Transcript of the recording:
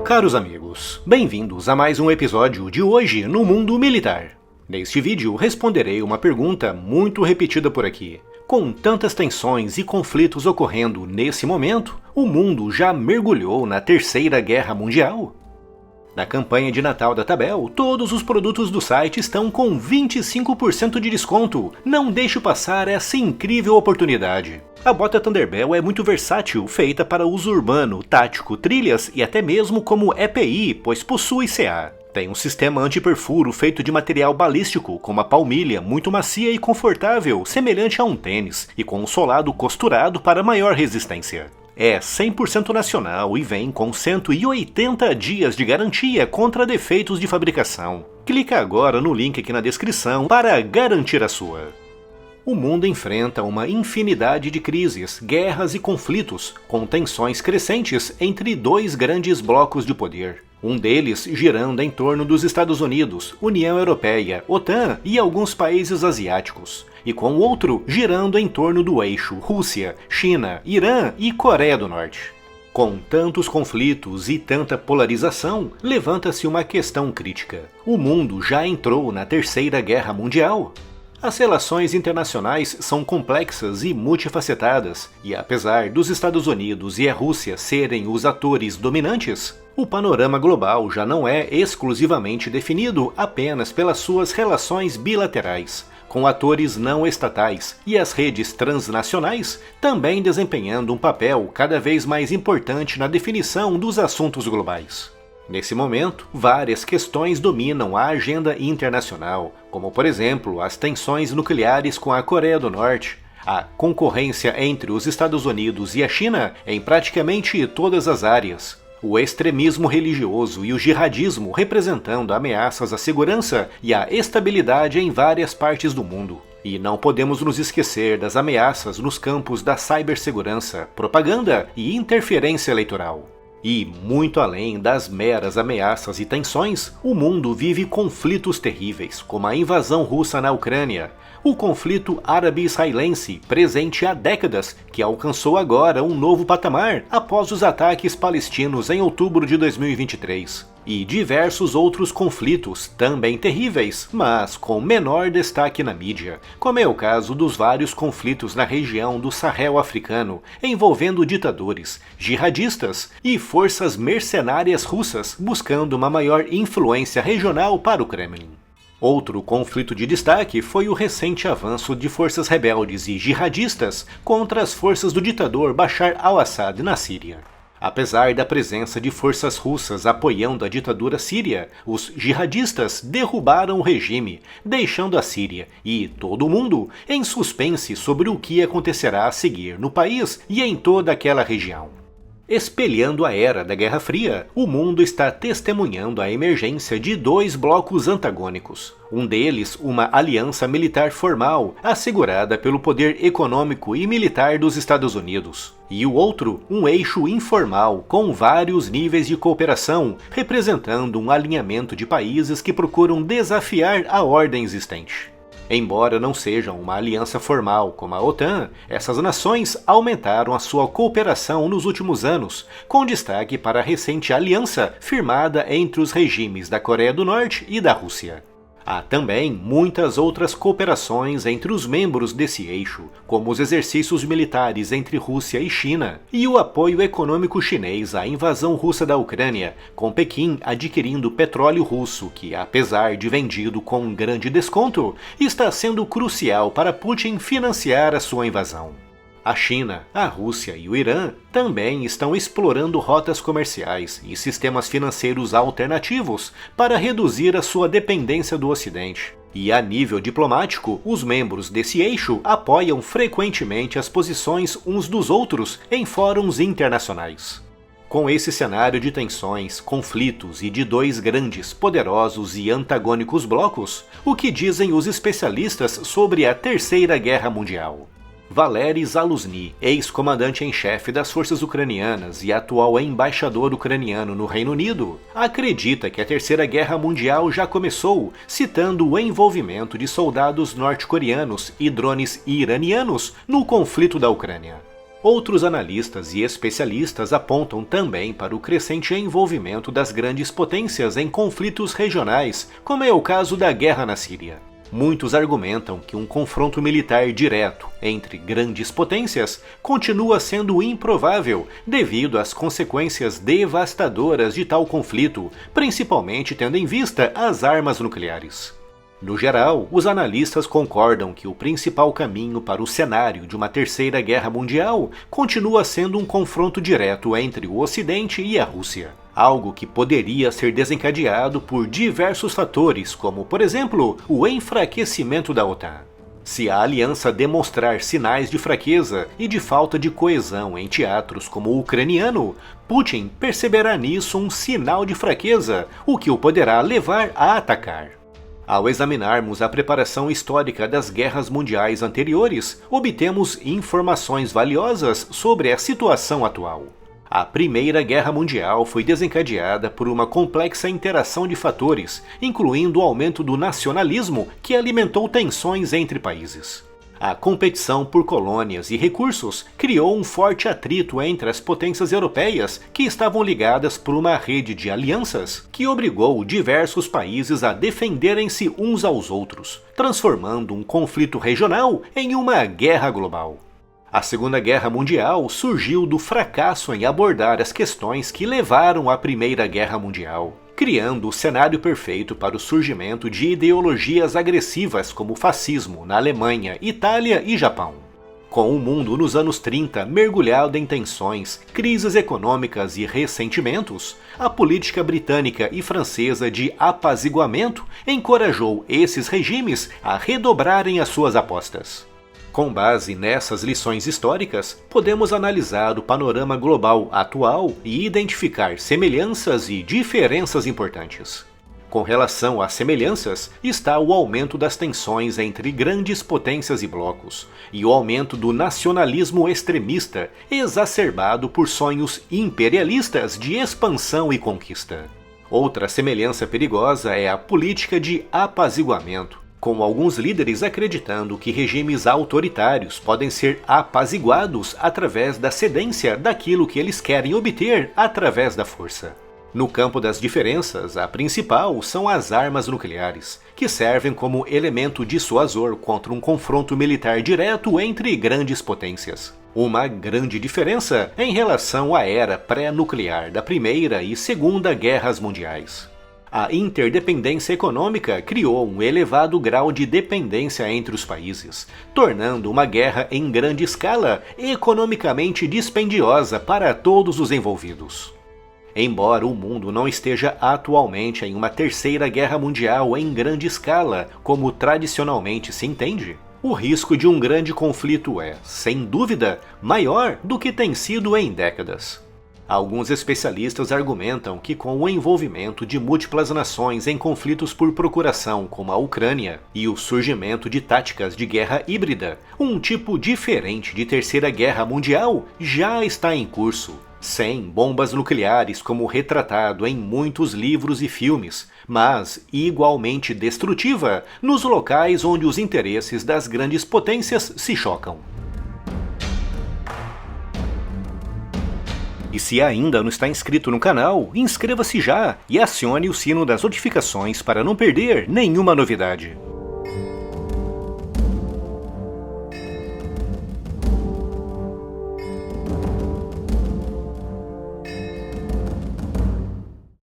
Caros amigos, bem-vindos a mais um episódio de Hoje no Mundo Militar. Neste vídeo responderei uma pergunta muito repetida por aqui. Com tantas tensões e conflitos ocorrendo nesse momento, o mundo já mergulhou na Terceira Guerra Mundial? Na campanha de Natal da Tabel, todos os produtos do site estão com 25% de desconto. Não deixe passar essa incrível oportunidade. A bota Thunderbell é muito versátil, feita para uso urbano, tático, trilhas e até mesmo como EPI, pois possui CA. Tem um sistema anti-perfuro feito de material balístico, com uma palmilha muito macia e confortável, semelhante a um tênis, e com um solado costurado para maior resistência. É 100% nacional e vem com 180 dias de garantia contra defeitos de fabricação. Clica agora no link aqui na descrição para garantir a sua. O mundo enfrenta uma infinidade de crises, guerras e conflitos, com tensões crescentes entre dois grandes blocos de poder. Um deles girando em torno dos Estados Unidos, União Europeia, OTAN e alguns países asiáticos, e com o outro girando em torno do eixo Rússia, China, Irã e Coreia do Norte. Com tantos conflitos e tanta polarização, levanta-se uma questão crítica. O mundo já entrou na Terceira Guerra Mundial? As relações internacionais são complexas e multifacetadas, e apesar dos Estados Unidos e a Rússia serem os atores dominantes, o panorama global já não é exclusivamente definido apenas pelas suas relações bilaterais, com atores não estatais e as redes transnacionais também desempenhando um papel cada vez mais importante na definição dos assuntos globais. Nesse momento, várias questões dominam a agenda internacional, como por exemplo as tensões nucleares com a Coreia do Norte, a concorrência entre os Estados Unidos e a China em praticamente todas as áreas, o extremismo religioso e o jihadismo representando ameaças à segurança e à estabilidade em várias partes do mundo. E não podemos nos esquecer das ameaças nos campos da cibersegurança, propaganda e interferência eleitoral. E, muito além das meras ameaças e tensões, o mundo vive conflitos terríveis, como a invasão russa na Ucrânia, o conflito árabe-israelense, presente há décadas, que alcançou agora um novo patamar após os ataques palestinos em outubro de 2023, e diversos outros conflitos, também terríveis, mas com menor destaque na mídia, como é o caso dos vários conflitos na região do Sahel africano, envolvendo ditadores, jihadistas e forças mercenárias russas buscando uma maior influência regional para o Kremlin. Outro conflito de destaque foi o recente avanço de forças rebeldes e jihadistas contra as forças do ditador Bashar al-Assad na Síria. Apesar da presença de forças russas apoiando a ditadura síria, os jihadistas derrubaram o regime, deixando a Síria e todo o mundo em suspense sobre o que acontecerá a seguir no país e em toda aquela região. Espelhando a era da Guerra Fria, o mundo está testemunhando a emergência de dois blocos antagônicos. Um deles, uma aliança militar formal, assegurada pelo poder econômico e militar dos Estados Unidos. E o outro, um eixo informal, com vários níveis de cooperação, representando um alinhamento de países que procuram desafiar a ordem existente. Embora não sejam uma aliança formal como a OTAN, essas nações aumentaram a sua cooperação nos últimos anos, com destaque para a recente aliança firmada entre os regimes da Coreia do Norte e da Rússia. Há também muitas outras cooperações entre os membros desse eixo, como os exercícios militares entre Rússia e China, e o apoio econômico chinês à invasão russa da Ucrânia, com Pequim adquirindo petróleo russo que, apesar de vendido com um grande desconto, está sendo crucial para Putin financiar a sua invasão. A China, a Rússia e o Irã também estão explorando rotas comerciais e sistemas financeiros alternativos para reduzir a sua dependência do Ocidente. E a nível diplomático, os membros desse eixo apoiam frequentemente as posições uns dos outros em fóruns internacionais. Com esse cenário de tensões, conflitos e de dois grandes, poderosos e antagônicos blocos, o que dizem os especialistas sobre a Terceira Guerra Mundial? Valery Zaluzny, ex-comandante em chefe das forças ucranianas e atual embaixador ucraniano no Reino Unido, acredita que a Terceira Guerra Mundial já começou, citando o envolvimento de soldados norte-coreanos e drones iranianos no conflito da Ucrânia. Outros analistas e especialistas apontam também para o crescente envolvimento das grandes potências em conflitos regionais, como é o caso da guerra na Síria. Muitos argumentam que um confronto militar direto entre grandes potências continua sendo improvável devido às consequências devastadoras de tal conflito, principalmente tendo em vista as armas nucleares. No geral, os analistas concordam que o principal caminho para o cenário de uma terceira guerra mundial continua sendo um confronto direto entre o Ocidente e a Rússia. Algo que poderia ser desencadeado por diversos fatores, como, por exemplo, o enfraquecimento da OTAN. Se a aliança demonstrar sinais de fraqueza e de falta de coesão em teatros como o ucraniano, Putin perceberá nisso um sinal de fraqueza, o que o poderá levar a atacar. Ao examinarmos a preparação histórica das guerras mundiais anteriores, obtemos informações valiosas sobre a situação atual. A Primeira Guerra Mundial foi desencadeada por uma complexa interação de fatores, incluindo o aumento do nacionalismo que alimentou tensões entre países. A competição por colônias e recursos criou um forte atrito entre as potências europeias que estavam ligadas por uma rede de alianças que obrigou diversos países a defenderem-se uns aos outros, transformando um conflito regional em uma guerra global. A Segunda Guerra Mundial surgiu do fracasso em abordar as questões que levaram à Primeira Guerra Mundial, criando o cenário perfeito para o surgimento de ideologias agressivas como o fascismo na Alemanha, Itália e Japão. Com o mundo nos anos 30 mergulhado em tensões, crises econômicas e ressentimentos, a política britânica e francesa de apaziguamento encorajou esses regimes a redobrarem as suas apostas. Com base nessas lições históricas, podemos analisar o panorama global atual e identificar semelhanças e diferenças importantes. Com relação às semelhanças, está o aumento das tensões entre grandes potências e blocos, e o aumento do nacionalismo extremista, exacerbado por sonhos imperialistas de expansão e conquista. Outra semelhança perigosa é a política de apaziguamento, com alguns líderes acreditando que regimes autoritários podem ser apaziguados através da cedência daquilo que eles querem obter através da força. No campo das diferenças, a principal são as armas nucleares, que servem como elemento dissuasor contra um confronto militar direto entre grandes potências. Uma grande diferença em relação à era pré-nuclear da Primeira e Segunda Guerras Mundiais. A interdependência econômica criou um elevado grau de dependência entre os países, tornando uma guerra em grande escala economicamente dispendiosa para todos os envolvidos. Embora o mundo não esteja atualmente em uma terceira guerra mundial em grande escala, como tradicionalmente se entende, o risco de um grande conflito é, sem dúvida, maior do que tem sido em décadas. Alguns especialistas argumentam que com o envolvimento de múltiplas nações em conflitos por procuração como a Ucrânia e o surgimento de táticas de guerra híbrida, um tipo diferente de terceira guerra mundial já está em curso, sem bombas nucleares como retratado em muitos livros e filmes, mas igualmente destrutiva nos locais onde os interesses das grandes potências se chocam. E se ainda não está inscrito no canal, inscreva-se já e acione o sino das notificações para não perder nenhuma novidade.